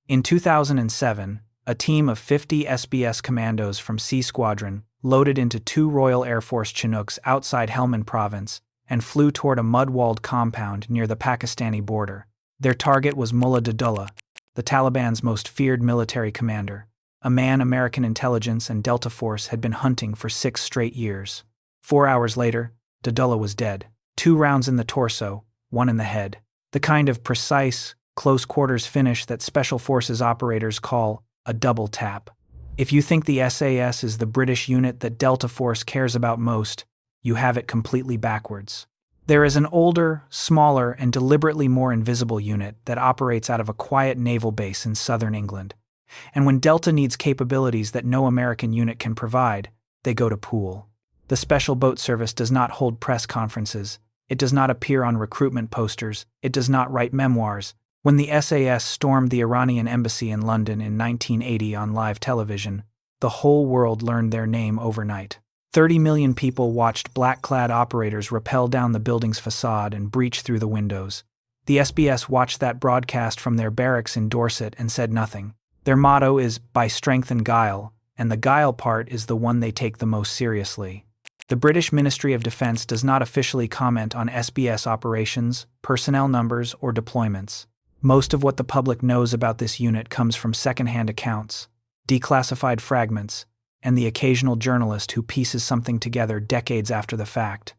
In 2007, a team of 50 SBS commandos from C Squadron loaded into 2 Royal Air Force Chinooks outside Helmand province and flew toward a mud-walled compound near the Pakistani border. Their target was Mullah Dadullah, the Taliban's most feared military commander, a man American intelligence and Delta Force had been hunting for 6 straight years. 4 hours later, Dadullah was dead. 2 rounds in the torso, 1 in the head. The kind of precise, close-quarters finish that Special Forces operators call a double tap. If you think the SAS is the British unit that Delta Force cares about most, you have it completely backwards. There is an older, smaller, and deliberately more invisible unit that operates out of a quiet naval base in southern England. And when Delta needs capabilities that no American unit can provide, they go to Poole. The Special Boat Service does not hold press conferences. It does not appear on recruitment posters. It does not write memoirs. When the SAS stormed the Iranian embassy in London in 1980 on live television, the whole world learned their name overnight. 30 million people watched black-clad operators rappel down the building's facade and breach through the windows. The SBS watched that broadcast from their barracks in Dorset and said nothing. Their motto is, by strength and guile, and the guile part is the one they take the most seriously. The British Ministry of Defence does not officially comment on SBS operations, personnel numbers, or deployments. Most of what the public knows about this unit comes from second-hand accounts, declassified fragments, and the occasional journalist who pieces something together decades after the fact.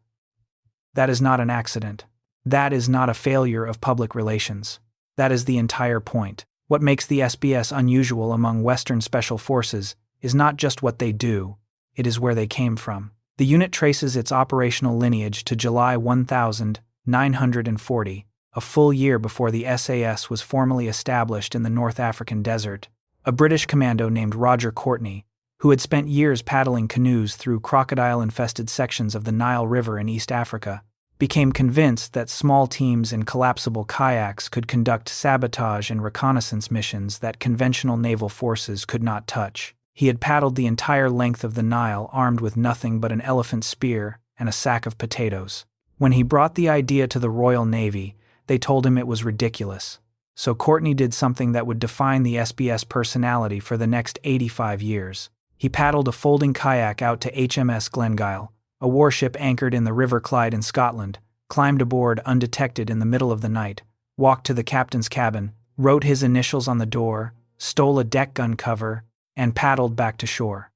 That is not an accident. That is not a failure of public relations. That is the entire point. What makes the SBS unusual among Western special forces is not just what they do, it is where they came from. The unit traces its operational lineage to July 1940, a full year before the SAS was formally established in the North African desert. A British commando named Roger Courtney, who had spent years paddling canoes through crocodile-infested sections of the Nile River in East Africa, became convinced that small teams in collapsible kayaks could conduct sabotage and reconnaissance missions that conventional naval forces could not touch. He had paddled the entire length of the Nile armed with nothing but an elephant spear and a sack of potatoes. When he brought the idea to the Royal Navy, they told him it was ridiculous. So Courtney did something that would define the SBS personality for the next 85 years. He paddled a folding kayak out to HMS Glengyle, a warship anchored in the River Clyde in Scotland, climbed aboard undetected in the middle of the night, walked to the captain's cabin, wrote his initials on the door, stole a deck gun cover, and paddled back to shore.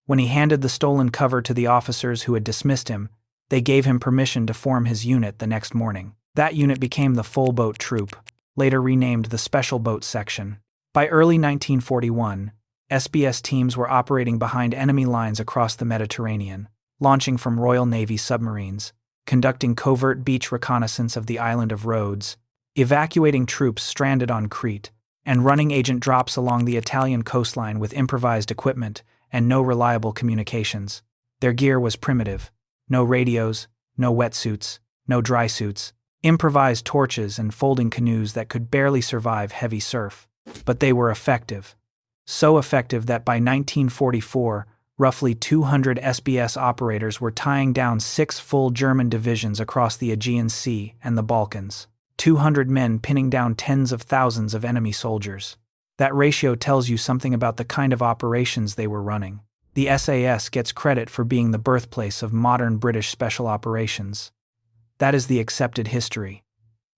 When he handed the stolen cover to the officers who had dismissed him, they gave him permission to form his unit the next morning. That unit became the Full Boat Troop, later renamed the Special Boat Section. By early 1941, SBS teams were operating behind enemy lines across the Mediterranean, launching from Royal Navy submarines, conducting covert beach reconnaissance of the island of Rhodes, evacuating troops stranded on Crete, and running agent drops along the Italian coastline with improvised equipment and no reliable communications. Their gear was primitive. No radios, no wetsuits, no dry suits, improvised torches and folding canoes that could barely survive heavy surf. But they were effective. So effective that by 1944, roughly 200 SBS operators were tying down 6 full German divisions across the Aegean Sea and the Balkans. 200 men pinning down tens of thousands of enemy soldiers. That ratio tells you something about the kind of operations they were running. The SAS gets credit for being the birthplace of modern British special operations. That is the accepted history.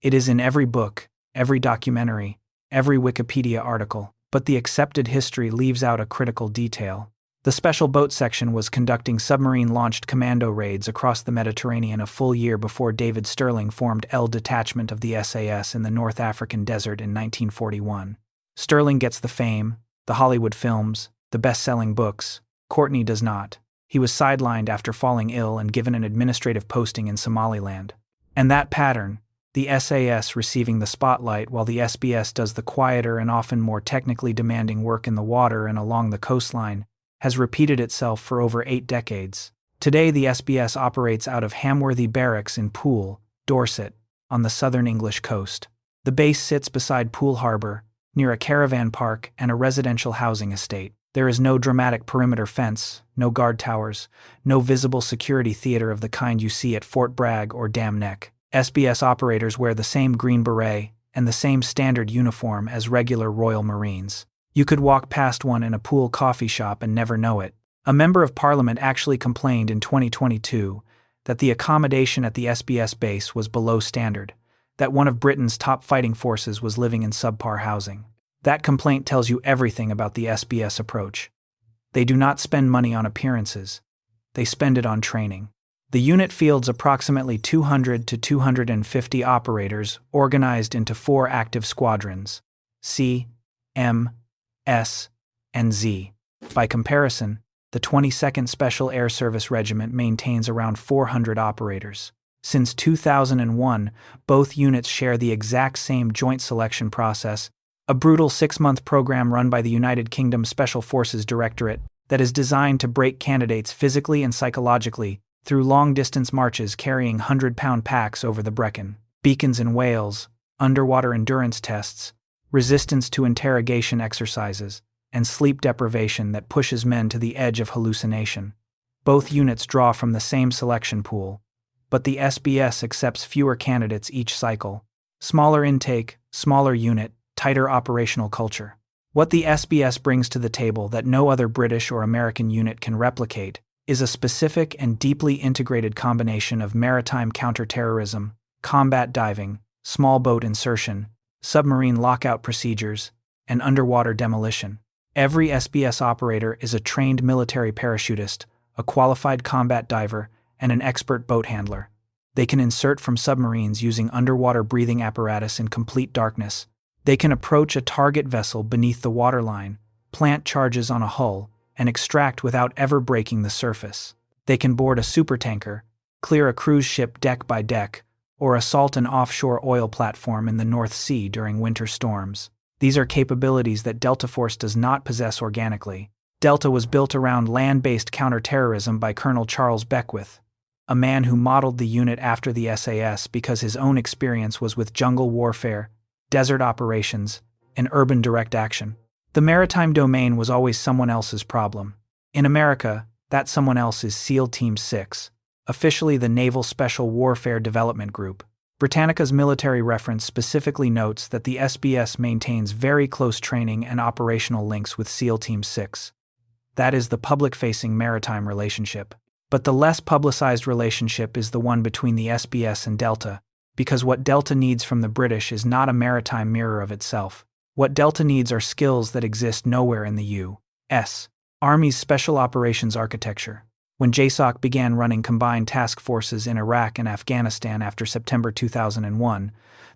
It is in every book, every documentary, every Wikipedia article, but the accepted history leaves out a critical detail. The Special Boat Section was conducting submarine-launched commando raids across the Mediterranean a full year before David Stirling formed L Detachment of the SAS in the North African desert in 1941. Stirling gets the fame, the Hollywood films, the best-selling books. Courtney does not. He was sidelined after falling ill and given an administrative posting in Somaliland. And that pattern, the SAS receiving the spotlight while the SBS does the quieter and often more technically demanding work in the water and along the coastline, has repeated itself for over 8 decades. Today, the SBS operates out of Hamworthy Barracks in Poole, Dorset, on the southern English coast. The base sits beside Poole Harbour, near a caravan park and a residential housing estate. There is no dramatic perimeter fence, no guard towers, no visible security theater of the kind you see at Fort Bragg or Dam Neck. SBS operators wear the same green beret, and the same standard uniform as regular Royal Marines. You could walk past one in a pool coffee shop and never know it. A member of parliament actually complained in 2022 that the accommodation at the SBS base was below standard, that one of Britain's top fighting forces was living in subpar housing. That complaint tells you everything about the SBS approach. They do not spend money on appearances. They spend it on training. The unit fields approximately 200 to 250 operators organized into 4 active squadrons: C, M, S, and Z. By comparison, the 22nd Special Air Service Regiment maintains around 400 operators. Since 2001, both units share the exact same joint selection process, a brutal 6-month program run by the United Kingdom Special Forces Directorate that is designed to break candidates physically and psychologically through long-distance marches carrying 100-pound packs over the Brecon, beacons in Wales, underwater endurance tests, resistance to interrogation exercises, and sleep deprivation that pushes men to the edge of hallucination. Both units draw from the same selection pool, but the SBS accepts fewer candidates each cycle. Smaller intake, smaller unit, tighter operational culture. What the SBS brings to the table that no other British or American unit can replicate is a specific and deeply integrated combination of maritime counterterrorism, combat diving, small boat insertion, submarine lockout procedures, and underwater demolition. Every SBS operator is a trained military parachutist, a qualified combat diver, and an expert boat handler. They can insert from submarines using underwater breathing apparatus in complete darkness. They can approach a target vessel beneath the waterline, plant charges on a hull, and extract without ever breaking the surface. They can board a supertanker, clear a cruise ship deck by deck, or assault an offshore oil platform in the North Sea during winter storms. These are capabilities that Delta Force does not possess organically. Delta was built around land-based counterterrorism by Colonel Charles Beckwith, a man who modeled the unit after the SAS because his own experience was with jungle warfare, desert operations, and urban direct action. The maritime domain was always someone else's problem. In America, that someone else is SEAL Team 6, officially the Naval Special Warfare Development Group. Britannica's military reference specifically notes that the SBS maintains very close training and operational links with SEAL Team 6. That is the public-facing maritime relationship. But the less publicized relationship is the one between the SBS and Delta, because what Delta needs from the British is not a maritime mirror of itself. What Delta needs are skills that exist nowhere in the U.S. Army's Special Operations Architecture. When JSOC began running combined task forces in Iraq and Afghanistan after September 2001,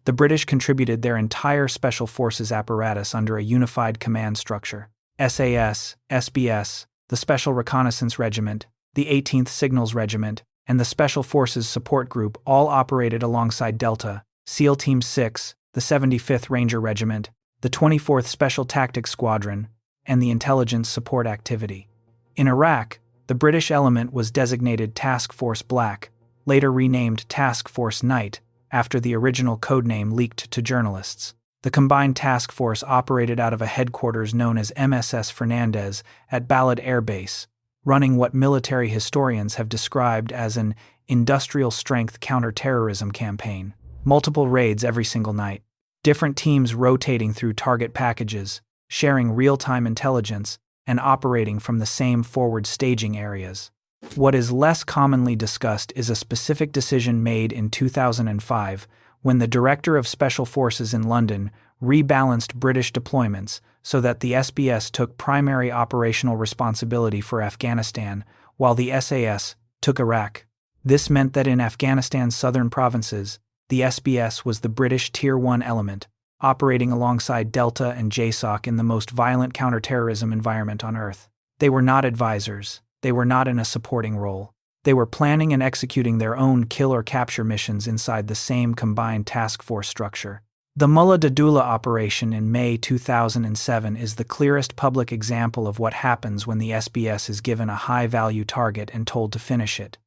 the British contributed their entire Special Forces apparatus under a unified command structure. SAS, SBS, the Special Reconnaissance Regiment, the 18th Signals Regiment, and the Special Forces Support Group all operated alongside Delta, SEAL Team 6, the 75th Ranger Regiment, the 24th Special Tactics Squadron, and the Intelligence Support Activity. In Iraq, the British element was designated Task Force Black, later renamed Task Force Night, after the original codename leaked to journalists. The combined task force operated out of a headquarters known as MSS Fernandez at Balad Air Base, running what military historians have described as an industrial-strength counterterrorism campaign. Multiple raids every single night. Different teams rotating through target packages, sharing real-time intelligence, and operating from the same forward staging areas. What is less commonly discussed is a specific decision made in 2005 when the Director of Special Forces in London rebalanced British deployments so that the SBS took primary operational responsibility for Afghanistan while the SAS took Iraq. This meant that in Afghanistan's southern provinces, the SBS was the British Tier 1 element, operating alongside Delta and JSOC in the most violent counterterrorism environment on Earth. They were not advisors. They were not in a supporting role. They were planning and executing their own kill or capture missions inside the same combined task force structure. The Mullah Dadullah operation in May 2007 is the clearest public example of what happens when the SBS is given a high-value target and told to finish it.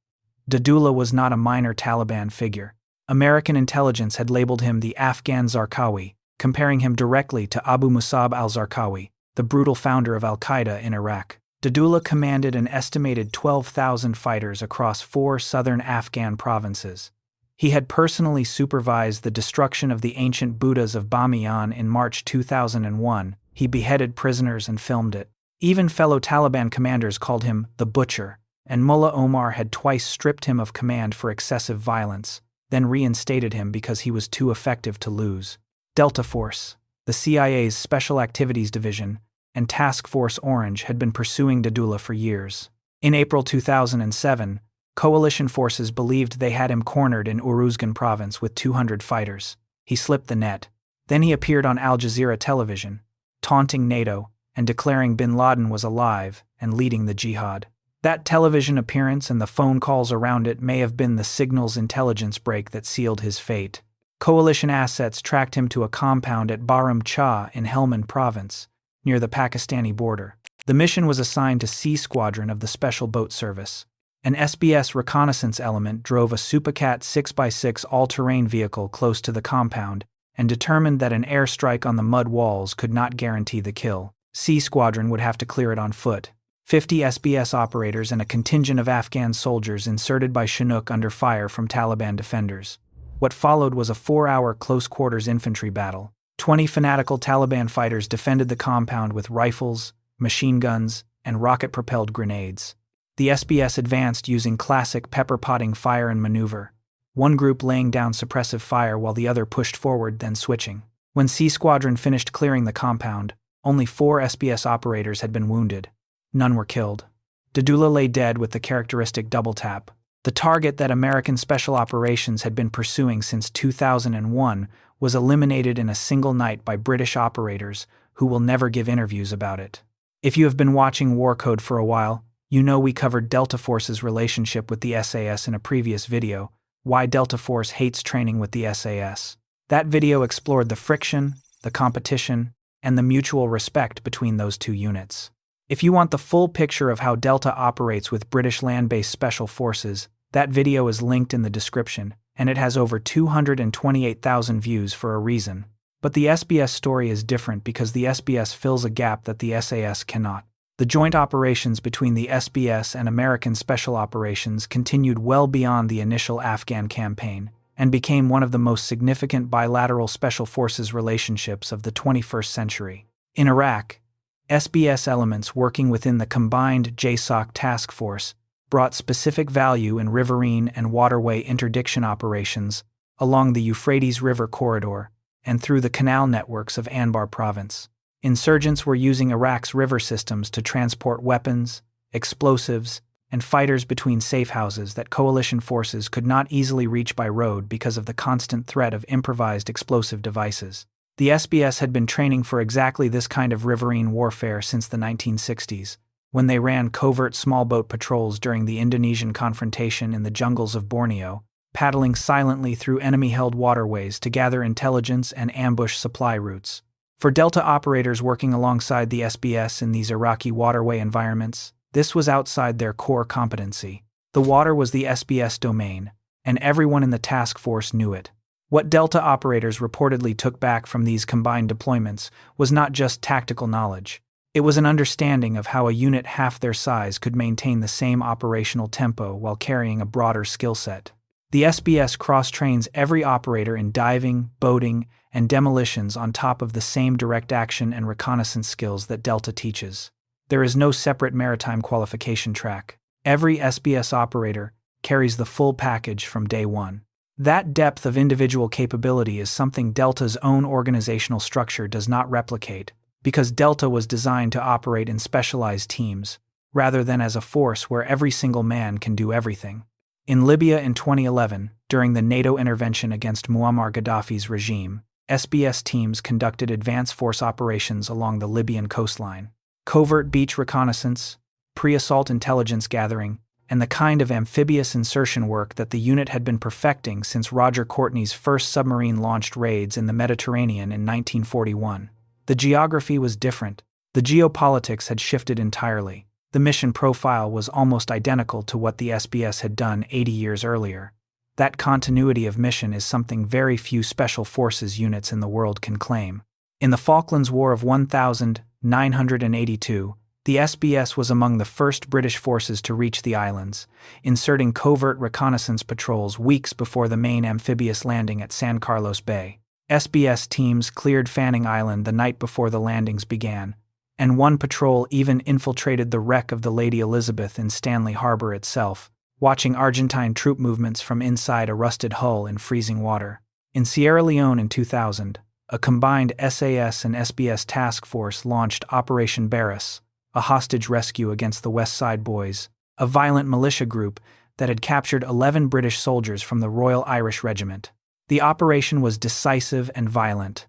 Dadullah was not a minor Taliban figure. American intelligence had labeled him the Afghan Zarqawi, comparing him directly to Abu Musab al-Zarqawi, the brutal founder of al-Qaeda in Iraq. Dadullah commanded an estimated 12,000 fighters across 4 southern Afghan provinces. He had personally supervised the destruction of the ancient Buddhas of Bamiyan in March 2001. He beheaded prisoners and filmed it. Even fellow Taliban commanders called him the Butcher, and Mullah Omar had twice stripped him of command for excessive violence, then reinstated him because he was too effective to lose. Delta Force, the CIA's Special Activities Division, and Task Force Orange had been pursuing Dadullah for years. In April 2007, coalition forces believed they had him cornered in Uruzgan province with 200 fighters. He slipped the net. Then he appeared on Al Jazeera television, taunting NATO and declaring bin Laden was alive and leading the jihad. That television appearance and the phone calls around it may have been the signal's intelligence break that sealed his fate. Coalition assets tracked him to a compound at Baram Cha in Helmand province, near the Pakistani border. The mission was assigned to C Squadron of the Special Boat Service. An SBS reconnaissance element drove a Supercat 6x6 all-terrain vehicle close to the compound and determined that an airstrike on the mud walls could not guarantee the kill. C Squadron would have to clear it on foot. 50 SBS operators and a contingent of Afghan soldiers inserted by Chinook under fire from Taliban defenders. What followed was a 4-hour close-quarters infantry battle. 20 fanatical Taliban fighters defended the compound with rifles, machine guns, and rocket-propelled grenades. The SBS advanced using classic pepper-potting fire and maneuver, one group laying down suppressive fire while the other pushed forward, then switching. When C Squadron finished clearing the compound, only 4 SBS operators had been wounded. None were killed. Dadullah lay dead with the characteristic double tap. The target that American Special Operations had been pursuing since 2001 was eliminated in a single night by British operators who will never give interviews about it. If you have been watching War Code for a while, you know we covered Delta Force's relationship with the SAS in a previous video, Why Delta Force Hates Training with the SAS. That video explored the friction, the competition, and the mutual respect between those two units. If you want the full picture of how Delta operates with British land-based special forces, that video is linked in the description, and it has over 228,000 views for a reason. But the SBS story is different because the SBS fills a gap that the SAS cannot. The joint operations between the SBS and American Special Operations continued well beyond the initial Afghan campaign, and became one of the most significant bilateral special forces relationships of the 21st century. In Iraq, SBS elements working within the combined JSOC task force brought specific value in riverine and waterway interdiction operations along the Euphrates River corridor and through the canal networks of Anbar province. Insurgents were using Iraq's river systems to transport weapons, explosives, and fighters between safe houses that coalition forces could not easily reach by road because of the constant threat of improvised explosive devices. The SBS had been training for exactly this kind of riverine warfare since the 1960s, when they ran covert small boat patrols during the Indonesian confrontation in the jungles of Borneo, paddling silently through enemy-held waterways to gather intelligence and ambush supply routes. For Delta operators working alongside the SBS in these Iraqi waterway environments, this was outside their core competency. The water was the SBS domain, and everyone in the task force knew it. What Delta operators reportedly took back from these combined deployments was not just tactical knowledge. It was an understanding of how a unit half their size could maintain the same operational tempo while carrying a broader skill set. The SBS cross-trains every operator in diving, boating, and demolitions on top of the same direct action and reconnaissance skills that Delta teaches. There is no separate maritime qualification track. Every SBS operator carries the full package from day one. That depth of individual capability is something Delta's own organizational structure does not replicate, because Delta was designed to operate in specialized teams, rather than as a force where every single man can do everything. In Libya in 2011, during the NATO intervention against Muammar Gaddafi's regime, SBS teams conducted advance force operations along the Libyan coastline. Covert beach reconnaissance, pre-assault intelligence gathering, and the kind of amphibious insertion work that the unit had been perfecting since Roger Courtney's first submarine-launched raids in the Mediterranean in 1941. The geography was different. The geopolitics had shifted entirely. The mission profile was almost identical to what the SBS had done 80 years earlier. That continuity of mission is something very few special forces units in the world can claim. In the Falklands War of 1982, The SBS was among the first British forces to reach the islands, inserting covert reconnaissance patrols weeks before the main amphibious landing at San Carlos Bay. SBS teams cleared Fanning Island the night before the landings began, and one patrol even infiltrated the wreck of the Lady Elizabeth in Stanley Harbor itself, watching Argentine troop movements from inside a rusted hull in freezing water. In Sierra Leone in 2000, a combined SAS and SBS task force launched Operation Barras, a hostage rescue against the West Side Boys, a violent militia group that had captured 11 British soldiers from the Royal Irish Regiment. The operation was decisive and violent.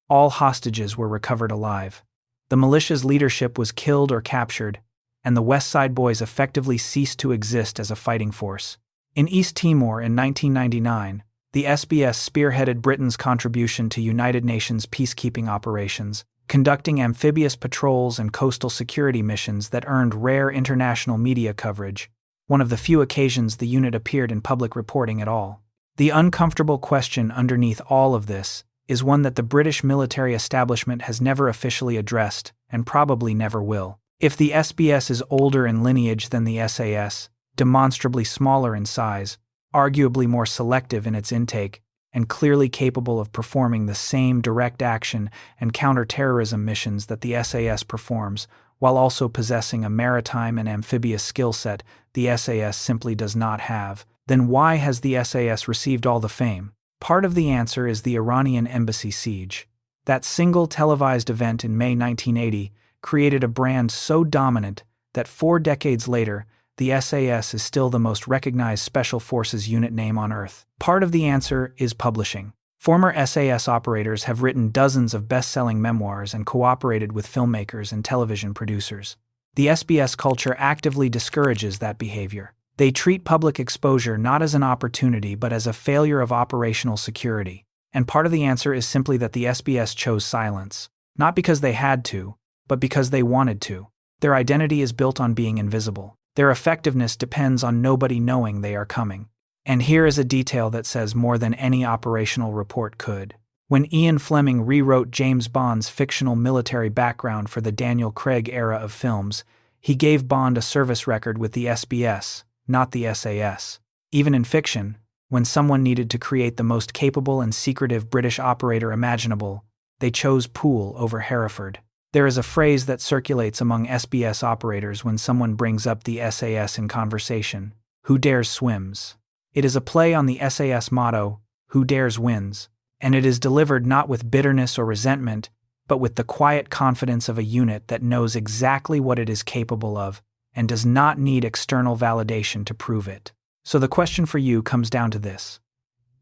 All hostages were recovered alive. The militia's leadership was killed or captured, and the West Side Boys effectively ceased to exist as a fighting force. In East Timor in 1999, the SBS spearheaded Britain's contribution to United Nations peacekeeping operations, conducting amphibious patrols and coastal security missions that earned rare international media coverage, one of the few occasions the unit appeared in public reporting at all. The uncomfortable question underneath all of this is one that the British military establishment has never officially addressed, and probably never will. If the SBS is older in lineage than the SAS, demonstrably smaller in size, arguably more selective in its intake, and clearly capable of performing the same direct action and counter-terrorism missions that the SAS performs, while also possessing a maritime and amphibious skill set the SAS simply does not have, then why has the SAS received all the fame? Part of the answer is the Iranian embassy siege. That single televised event in May 1980 created a brand so dominant that 4 decades later, the SAS is still the most recognized Special Forces unit name on Earth. Part of the answer is publishing. Former SAS operators have written dozens of best-selling memoirs and cooperated with filmmakers and television producers. The SBS culture actively discourages that behavior. They treat public exposure not as an opportunity but as a failure of operational security. And part of the answer is simply that the SBS chose silence, not because they had to, but because they wanted to. Their identity is built on being invisible. Their effectiveness depends on nobody knowing they are coming. And here is a detail that says more than any operational report could. When Ian Fleming rewrote James Bond's fictional military background for the Daniel Craig era of films, he gave Bond a service record with the SBS, not the SAS. Even in fiction, when someone needed to create the most capable and secretive British operator imaginable, they chose Poole over Hereford. There is a phrase that circulates among SBS operators when someone brings up the SAS in conversation: "Who dares swims." It is a play on the SAS motto, "Who dares wins," and it is delivered not with bitterness or resentment, but with the quiet confidence of a unit that knows exactly what it is capable of and does not need external validation to prove it. So the question for you comes down to this: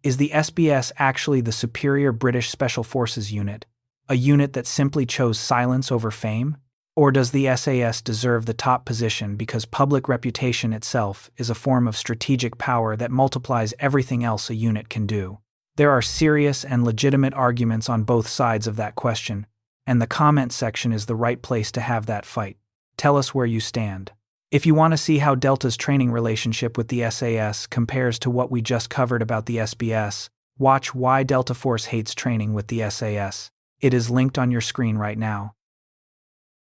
is the SBS actually the superior British Special Forces unit, a unit that simply chose silence over fame? Or does the SAS deserve the top position because public reputation itself is a form of strategic power that multiplies everything else a unit can do? There are serious and legitimate arguments on both sides of that question, and the comment section is the right place to have that fight. Tell us where you stand. If you want to see how Delta's training relationship with the SAS compares to what we just covered about the SBS, watch Why Delta Force Hates Training with the SAS. It is linked on your screen right now.